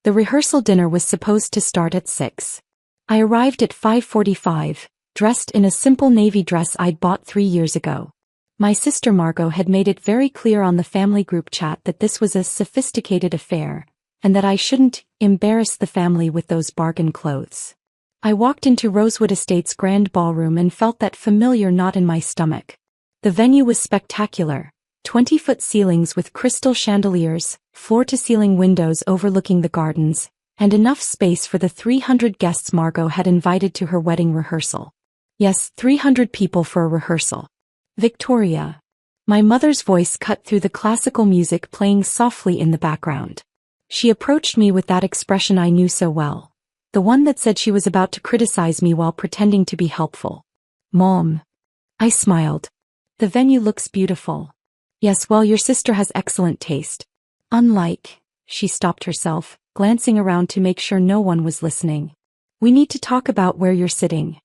The rehearsal dinner was supposed to start at 6. I arrived at 5:45, dressed in a simple navy dress I'd bought 3 years ago. My sister Margot had made it very clear on the family group chat that this was a sophisticated affair, and that I shouldn't embarrass the family with those bargain clothes. I walked into Rosewood Estates' grand ballroom and felt that familiar knot in my stomach. The venue was spectacular, 20-foot ceilings with crystal chandeliers, floor-to-ceiling windows overlooking the gardens, and enough space for the 300 guests Margot had invited to her wedding rehearsal. Yes, 300 people for a rehearsal. Victoria. My mother's voice cut through the classical music playing softly in the background. She approached me with that expression I knew so well, the one that said she was about to criticize me while pretending to be helpful. Mom. I smiled. The venue looks beautiful. Yes, well, your sister has excellent taste. Unlike. She stopped herself, glancing around to make sure no one was listening. We need to talk about where you're sitting.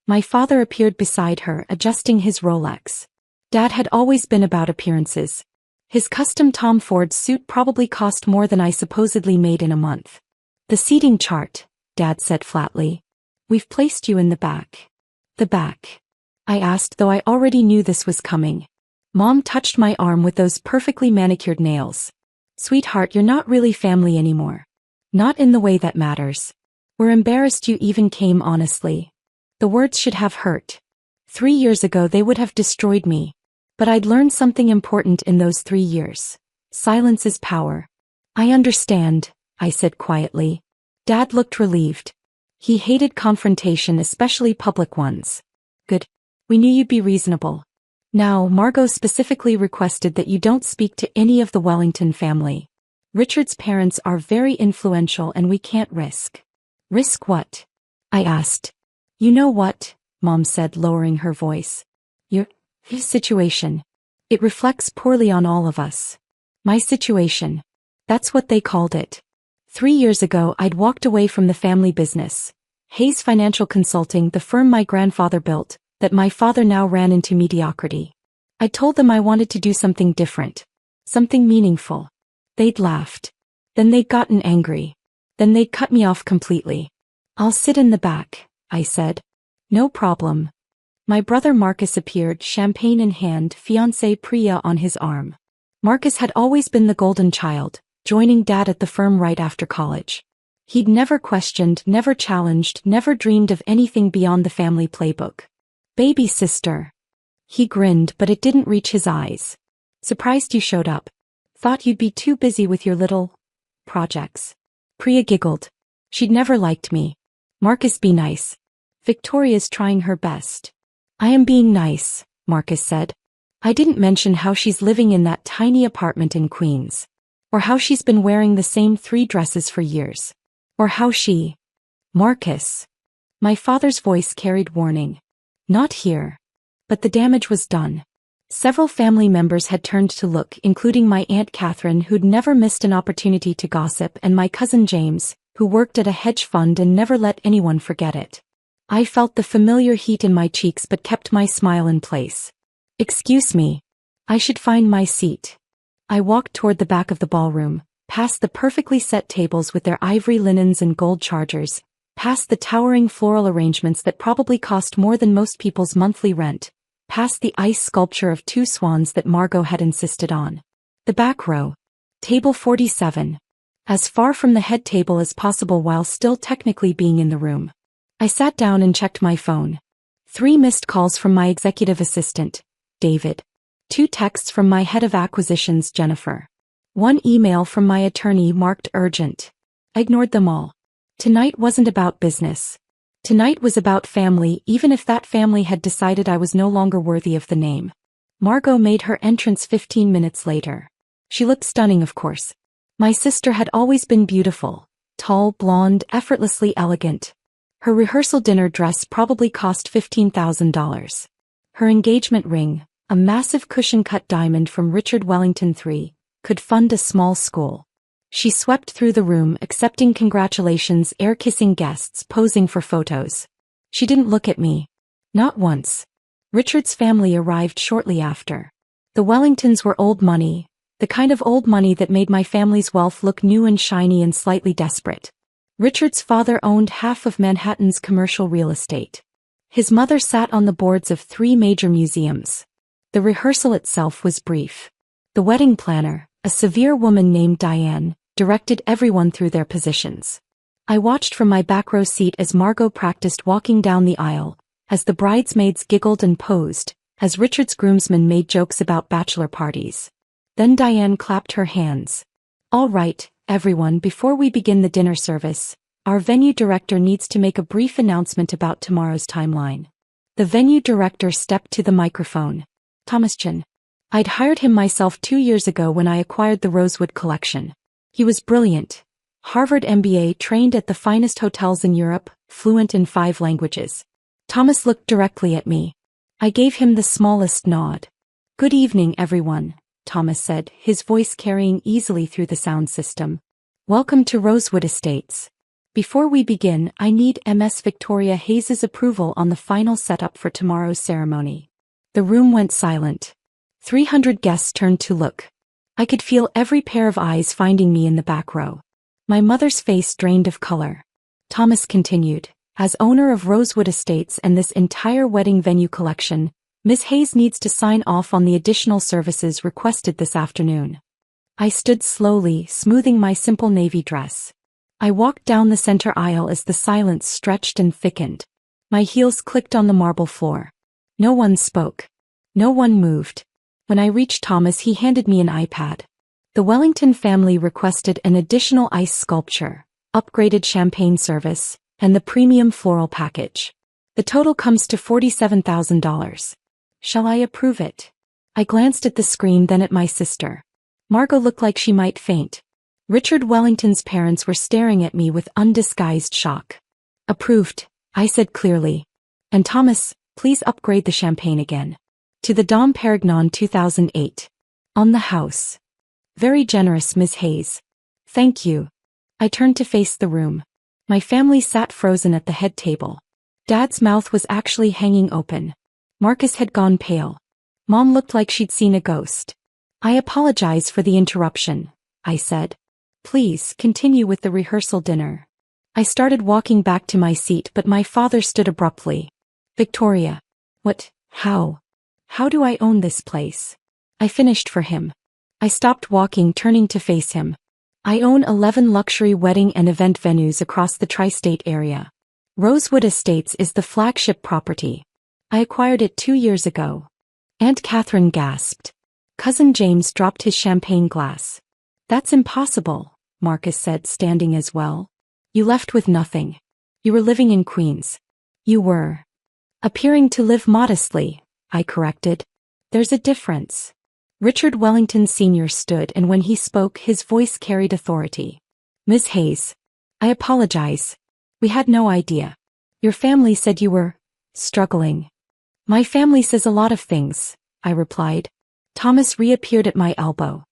My father appeared beside her, adjusting his Rolex. Dad had always been about appearances. His custom Tom Ford suit probably cost more than I supposedly made in a month. The seating chart, Dad said flatly. We've placed you in the back. The back? I asked, though I already knew this was coming. Mom touched my arm with those perfectly manicured nails. Sweetheart, you're not really family anymore. Not in the way that matters. We're embarrassed you even came, honestly. The words should have hurt. 3 years ago they would have destroyed me. But I'd learned something important in those 3 years. Silence is power. I understand, I said quietly. Dad looked relieved. He hated confrontation, especially public ones. Good. We knew you'd be reasonable. Now, Margot specifically requested that you don't speak to any of the Wellington family. Richard's parents are very influential and we can't risk. Risk what? I asked. You know what, Mom said, lowering her voice. Your situation. It reflects poorly on all of us. My situation. That's what they called it. 3 years ago I'd walked away from the family business. Hayes Financial Consulting, the firm my grandfather built, that my father now ran into mediocrity. I told them I wanted to do something different. Something meaningful. They'd laughed. Then they'd gotten angry. Then they'd cut me off completely. I'll sit in the back, I said. No problem. My brother Marcus appeared, champagne in hand, fiancée Priya on his arm. Marcus had always been the golden child, joining Dad at the firm right after college. He'd never questioned, never challenged, never dreamed of anything beyond the family playbook. Baby sister. He grinned, but it didn't reach his eyes. Surprised you showed up. Thought you'd be too busy with your little projects. Priya giggled. She'd never liked me. Marcus, be nice. Victoria's trying her best. I am being nice, Marcus said. I didn't mention how she's living in that tiny apartment in Queens. Or how she's been wearing the same 3 dresses for years. Or how she... Marcus. My father's voice carried warning. Not here. But the damage was done. Several family members had turned to look, including my Aunt Catherine, who'd never missed an opportunity to gossip, and my cousin James, who worked at a hedge fund and never let anyone forget it. I felt the familiar heat in my cheeks but kept my smile in place. Excuse me. I should find my seat. I walked toward the back of the ballroom, past the perfectly set tables with their ivory linens and gold chargers, past the towering floral arrangements that probably cost more than most people's monthly rent, past the ice sculpture of 2 swans that Margot had insisted on. The back row. Table 47. As far from the head table as possible while still technically being in the room. I sat down and checked my phone. 3 missed calls from my executive assistant, David. 2 texts from my head of acquisitions, Jennifer. 1 email from my attorney marked urgent. I ignored them all. Tonight wasn't about business. Tonight was about family, even if that family had decided I was no longer worthy of the name. Margot made her entrance 15 minutes later. She looked stunning, of course. My sister had always been beautiful, tall, blonde, effortlessly elegant. Her rehearsal dinner dress probably cost $15,000. Her engagement ring, a massive cushion-cut diamond from Richard Wellington III, could fund a small school. She swept through the room, accepting congratulations, air-kissing guests, posing for photos. She didn't look at me. Not once. Richard's family arrived shortly after. The Wellingtons were old money, The kind of old money that made my family's wealth look new and shiny and slightly desperate. Richard's father owned half of Manhattan's commercial real estate. His mother sat on the boards of 3 major museums. The rehearsal itself was brief. The wedding planner, a severe woman named Diane, directed everyone through their positions. I watched from my back row seat as Margot practiced walking down the aisle, as the bridesmaids giggled and posed, as Richard's groomsmen made jokes about bachelor parties. Then Diane clapped her hands. "All right, everyone, before we begin the dinner service, our venue director needs to make a brief announcement about tomorrow's timeline." The venue director stepped to the microphone. Thomas Chan. I'd hired him myself 2 years ago when I acquired the Rosewood collection. He was brilliant. Harvard MBA, trained at the finest hotels in Europe, fluent in 5 languages. Thomas looked directly at me. I gave him the smallest nod. "Good evening, everyone," Thomas said, his voice carrying easily through the sound system. "Welcome to Rosewood Estates. Before we begin, I need Ms. Victoria Hayes's approval on the final setup for tomorrow's ceremony." The room went silent. 300 guests turned to look. I could feel every pair of eyes finding me in the back row. My mother's face drained of color. Thomas continued, "As owner of Rosewood Estates and this entire wedding venue collection, Ms. Hayes needs to sign off on the additional services requested this afternoon." I stood slowly, smoothing my simple navy dress. I walked down the center aisle as the silence stretched and thickened. My heels clicked on the marble floor. No one spoke. No one moved. When I reached Thomas, he handed me an iPad. The Wellington family requested an additional ice sculpture, upgraded champagne service, and the premium floral package. The total comes to $47,000. Shall I approve it? I glanced at the screen, then at my sister. Margot looked like she might faint. Richard Wellington's parents were staring at me with undisguised shock. "Approved," I said clearly. "And Thomas, please upgrade the champagne again. To the Dom Perignon 2008. On the house." "Very generous, Ms. Hayes." "Thank you." I turned to face the room. My family sat frozen at the head table. Dad's mouth was actually hanging open. Marcus had gone pale. Mom looked like she'd seen a ghost. "I apologize for the interruption," I said. "Please continue with the rehearsal dinner." I started walking back to my seat, but my father stood abruptly. "Victoria. What? How? How do I own this place?" I finished for him. I stopped walking, turning to face him. "I own 11 luxury wedding and event venues across the tri-state area. Rosewood Estates is the flagship property. I acquired it 2 years ago." Aunt Catherine gasped. Cousin James dropped his champagne glass. "That's impossible," Marcus said, standing as well. "You left with nothing. You were living in Queens." "You were appearing to live modestly," I corrected. "There's a difference." Richard Wellington Sr. stood, and when he spoke, his voice carried authority. "Ms. Hayes, I apologize. We had no idea. Your family said you were struggling." "My family says a lot of things," I replied. Thomas reappeared at my elbow.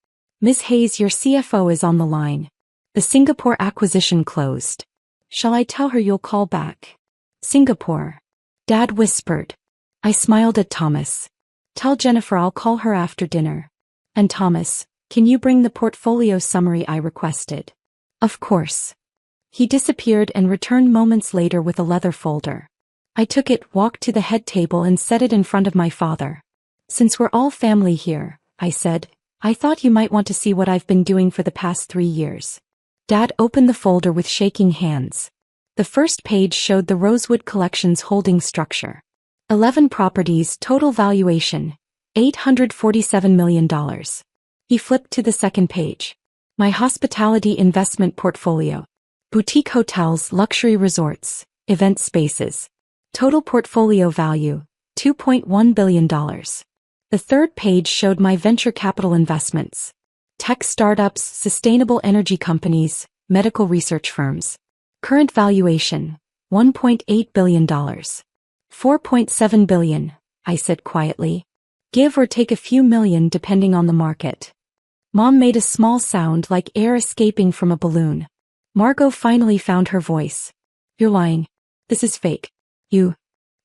"Ms. Hayes, your CFO is on the line. The Singapore acquisition closed. Shall I tell her you'll call back?" "Singapore," Dad whispered. I smiled at Thomas. "Tell Jennifer I'll call her after dinner." "And Thomas, can you bring the portfolio summary I requested?" "Of course." He disappeared and returned moments later with a leather folder. I took it, walked to the head table and set it in front of my father. "Since we're all family here," I said, "I thought you might want to see what I've been doing for the past 3 years." Dad opened the folder with shaking hands. The first page showed the Rosewood Collection's holding structure. 11 properties, total valuation, $847 million. He flipped to the second page. My hospitality investment portfolio. Boutique hotels, luxury resorts, event spaces. Total portfolio value, $2.1 billion. The third page showed my venture capital investments. Tech startups, sustainable energy companies, medical research firms. Current valuation, $1.8 billion. $4.7 billion, I said quietly. Give or take a few million depending on the market. Mom made a small sound like air escaping from a balloon. Margot finally found her voice. "You're lying. This is fake.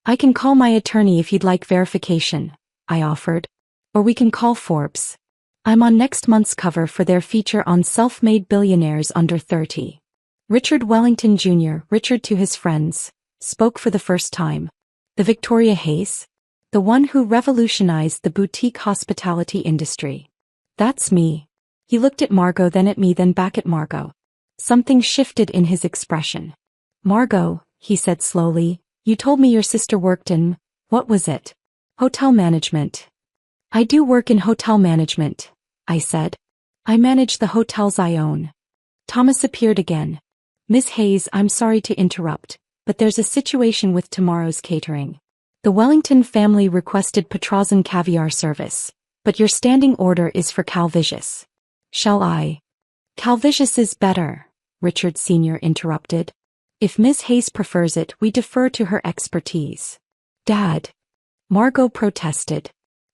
I can call my attorney if you'd like verification," I offered. "Or we can call Forbes." I'm on next month's cover for their feature on self-made billionaires under 30. Richard Wellington Jr., Richard to his friends, spoke for the first time. The Victoria Hayes? The one who revolutionized the boutique hospitality industry. That's me. He looked at Margot, then at me, then back at Margot. Something shifted in his expression. Margot, he said slowly, you told me your sister worked in, what was it? Hotel management. I do work in hotel management, I said. I manage the hotels I own. Thomas appeared again. Miss Hayes, I'm sorry to interrupt, but there's a situation with tomorrow's catering. The Wellington family requested Petrosan caviar service, but your standing order is for Calvisius. Shall I? Calvisius is better, Richard Sr. interrupted. If Miss Hayes prefers it, we defer to her expertise. Dad. Margot protested.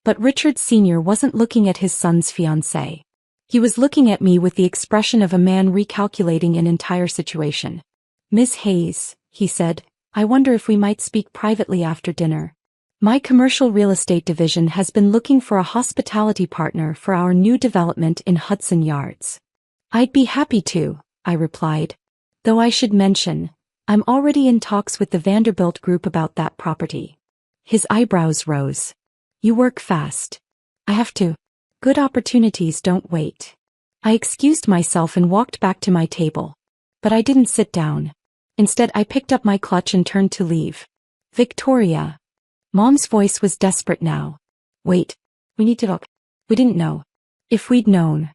But Richard Sr. wasn't looking at his son's fiancée. He was looking at me with the expression of a man recalculating an entire situation. Miss Hayes, he said, I wonder if we might speak privately after dinner. My commercial real estate division has been looking for a hospitality partner for our new development in Hudson Yards. I'd be happy to, I replied. Though I should mention, I'm already in talks with the Vanderbilt Group about that property. His eyebrows rose. You work fast. I have to. Good opportunities don't wait. I excused myself and walked back to my table. But I didn't sit down. Instead, I picked up my clutch and turned to leave. Victoria. Mom's voice was desperate now. Wait. We need to talk. We didn't know. If we'd known.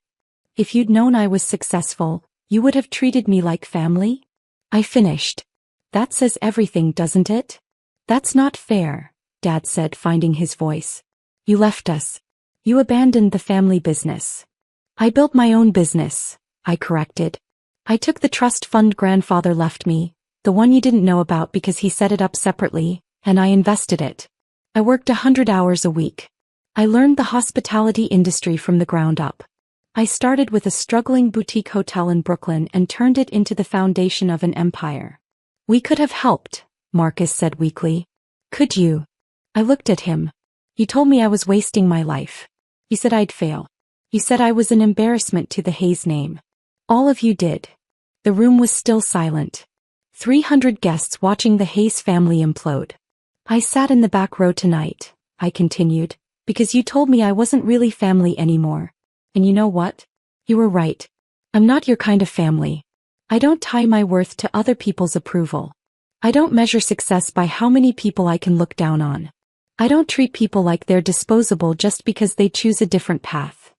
If you'd known I was successful, you would have treated me like family? I finished. That says everything, doesn't it? That's not fair, Dad said, finding his voice. You left us. You abandoned the family business. I built my own business, I corrected. I took the trust fund grandfather left me, the one you didn't know about because he set it up separately, and I invested it. I worked 100 hours a week. I learned the hospitality industry from the ground up. I started with a struggling boutique hotel in Brooklyn and turned it into the foundation of an empire. We could have helped, Marcus said weakly. Could you? I looked at him. You told me I was wasting my life. You said I'd fail. You said I was an embarrassment to the Hayes name. All of you did. The room was still silent. 300 guests watching the Hayes family implode. I sat in the back row tonight, I continued, because you told me I wasn't really family anymore. And you know what? You were right. I'm not your kind of family. I don't tie my worth to other people's approval. I don't measure success by how many people I can look down on. I don't treat people like they're disposable just because they choose a different path.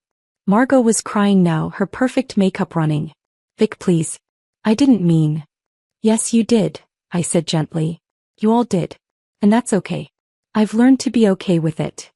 Margot was crying now, her perfect makeup running. Vic, please. I didn't mean. Yes, you did, I said gently. You all did. And that's okay. I've learned to be okay with it.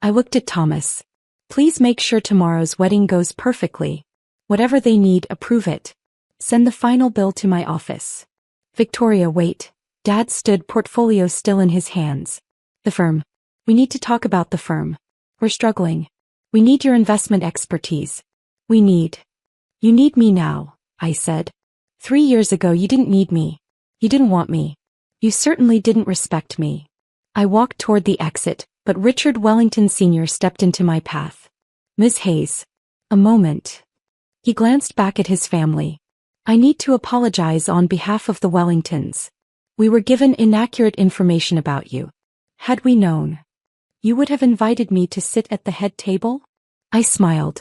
I looked at Thomas. Please make sure tomorrow's wedding goes perfectly. Whatever they need, approve it. Send the final bill to my office. Victoria, wait. Dad stood, portfolio still in his hands. The firm. We need to talk about the firm. We're struggling. We need your investment expertise. You need me now, I said. 3 years ago you didn't need me. You didn't want me. You certainly didn't respect me. I walked toward the exit, but Richard Wellington Sr. stepped into my path. Miss Hayes. A moment. He glanced back at his family. I need to apologize on behalf of the Wellingtons. We were given inaccurate information about you. Had we known, you would have invited me to sit at the head table? I smiled.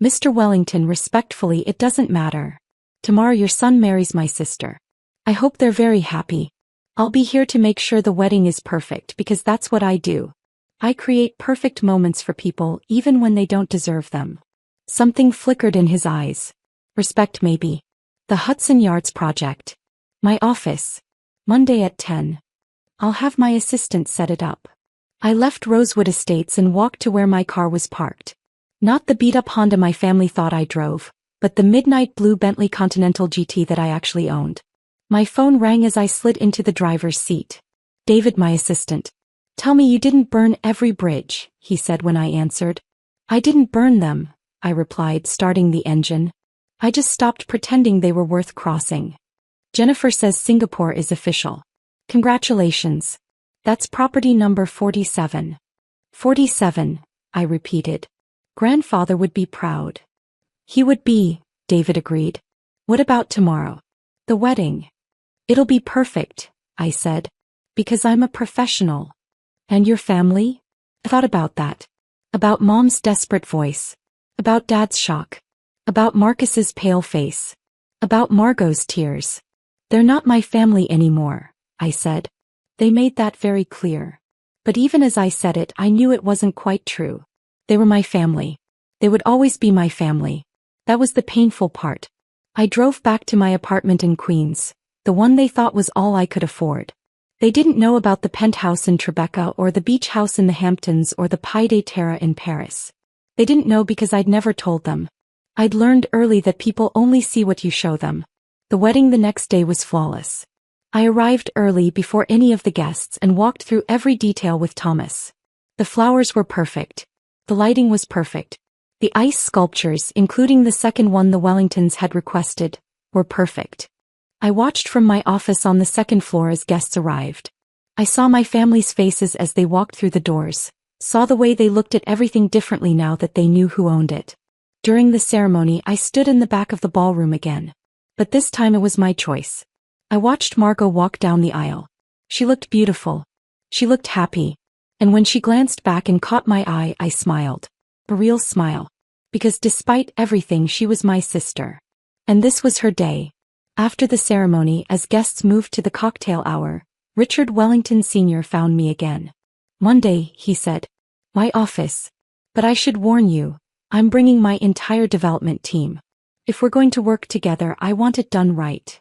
Mr. Wellington, respectfully, it doesn't matter. Tomorrow your son marries my sister. I hope they're very happy. I'll be here to make sure the wedding is perfect because that's what I do. I create perfect moments for people even when they don't deserve them. Something flickered in his eyes. Respect maybe. The Hudson Yards project. My office. Monday at 10. I'll have my assistant set it up. I left Rosewood Estates and walked to where my car was parked. Not the beat-up Honda my family thought I drove, but the midnight blue Bentley Continental GT that I actually owned. My phone rang as I slid into the driver's seat. David, my assistant. Tell me you didn't burn every bridge, he said when I answered. I didn't burn them, I replied, starting the engine. I just stopped pretending they were worth crossing. Jennifer says Singapore is official. Congratulations. That's property number 47. 47, I repeated. Grandfather would be proud. He would be, David agreed. What about tomorrow? The wedding. It'll be perfect, I said. Because I'm a professional. And your family? I thought about that. About Mom's desperate voice. About Dad's shock. About Marcus's pale face. About Margot's tears. They're not my family anymore, I said. They made that very clear. But even as I said it, I knew it wasn't quite true. They were my family. They would always be my family. That was the painful part. I drove back to my apartment in Queens, the one they thought was all I could afford. They didn't know about the penthouse in Tribeca or the beach house in the Hamptons or the Pied de Terre in Paris. They didn't know because I'd never told them. I'd learned early that people only see what you show them. The wedding the next day was flawless. I arrived early before any of the guests and walked through every detail with Thomas. The flowers were perfect. The lighting was perfect. The ice sculptures, including the second one the Wellingtons had requested, were perfect. I watched from my office on the second floor as guests arrived. I saw my family's faces as they walked through the doors, saw the way they looked at everything differently now that they knew who owned it. During the ceremony, I stood in the back of the ballroom again. But this time it was my choice. I watched Margot walk down the aisle. She looked beautiful. She looked happy. And when she glanced back and caught my eye, I smiled. A real smile. Because despite everything, she was my sister. And this was her day. After the ceremony, as guests moved to the cocktail hour, Richard Wellington Sr. found me again. One day, he said. My office. But I should warn you, I'm bringing my entire development team. If we're going to work together, I want it done right.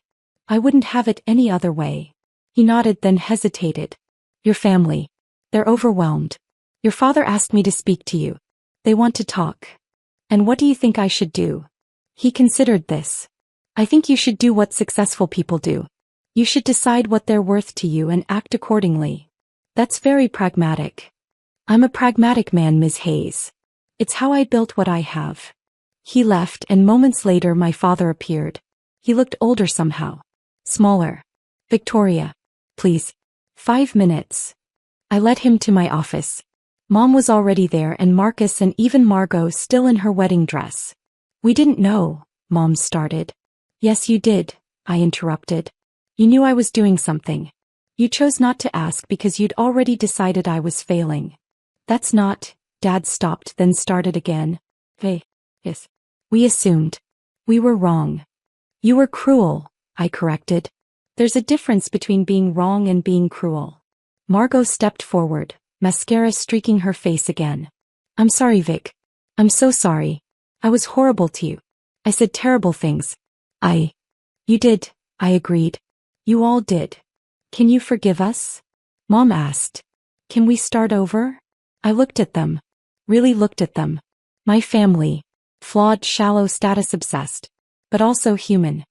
I wouldn't have it any other way. He nodded, then hesitated. Your family. They're overwhelmed. Your father asked me to speak to you. They want to talk. And what do you think I should do? He considered this. I think you should do what successful people do. You should decide what they're worth to you and act accordingly. That's very pragmatic. I'm a pragmatic man, Ms. Hayes. It's how I built what I have. He left, and moments later my father appeared. He looked older somehow. Smaller. Victoria. Please. 5 minutes. I led him to my office. Mom was already there and Marcus and even Margot still in her wedding dress. We didn't know, Mom started. Yes, you did, I interrupted. You knew I was doing something. You chose not to ask because you'd already decided I was failing. That's not, Dad stopped, then started again. Yes. We assumed. We were wrong. You were cruel, I corrected. There's a difference between being wrong and being cruel. Margot stepped forward, mascara streaking her face again. I'm sorry, Vic. I'm so sorry. I was horrible to you. I said terrible things. You did, I agreed. You all did. Can you forgive us? Mom asked. Can we start over? I looked at them. Really looked at them. My family. Flawed, shallow, status-obsessed. But also human.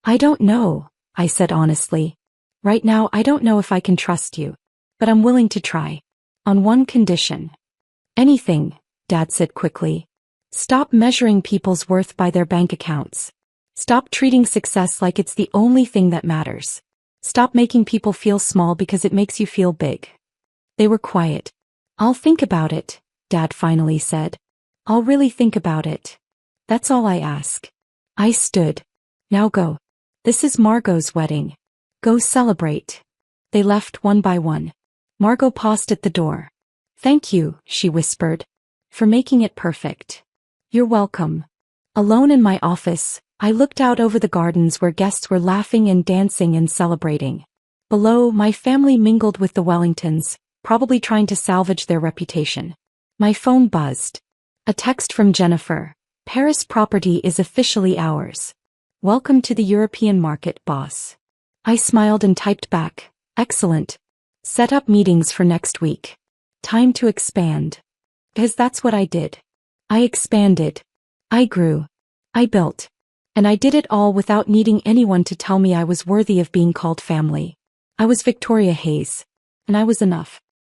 I don't know, I said honestly. Right now I don't know if I can trust you. But I'm willing to try. On one condition. Anything, Dad said quickly. Stop measuring people's worth by their bank accounts. Stop treating success like it's the only thing that matters. Stop making people feel small because it makes you feel big. They were quiet. I'll think about it, Dad finally said. I'll really think about it. That's all I ask. I stood. Now go. This is Margot's wedding. Go celebrate. They left one by one. Margot paused at the door. Thank you, she whispered, for making it perfect. You're welcome. Alone in my office, I looked out over the gardens where guests were laughing and dancing and celebrating. Below, my family mingled with the Wellingtons, probably trying to salvage their reputation. My phone buzzed. A text from Jennifer. Paris property is officially ours. Welcome to the European market, boss. I smiled and typed back. Excellent. Set up meetings for next week. Time to expand. Because that's what I did. I expanded. I grew. I built. And I did it all without needing anyone to tell me I was worthy of being called family. I was Victoria Hayes. And I was enough.